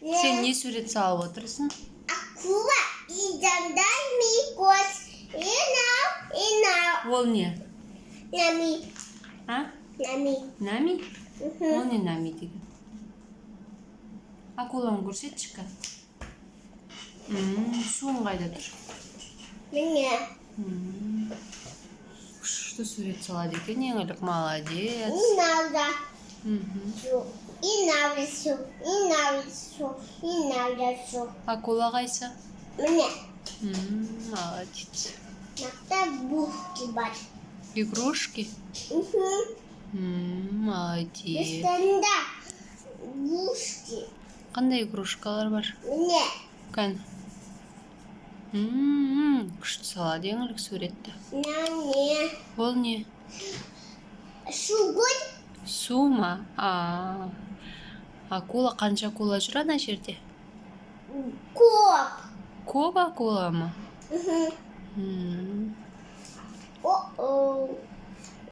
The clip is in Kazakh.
Сен не сурет салып отырсың? Акула изандай микос. Инау. Ол не? Нами. А? Нами. Нами? Ол не нами деген? Акуланы көрсетші ка. Суың қайда тұр? Міне. Күшті сурет салады екен, еңілік, молодец. Инауда. Инаудасу. Инаудасу. Инаудасу. Акула қайсы? Міне. Молодец. Мақта бушки бар. Игрушки? Молодец. Үстінде бушки. Қандай игрушкалар бар? Міне. Кән. Күшті салады еңілік суретті. Нәне. Ол не? Шугун. Су ма? Акула, қанша акула жүр ана жерде? Коп. Көп акула ма?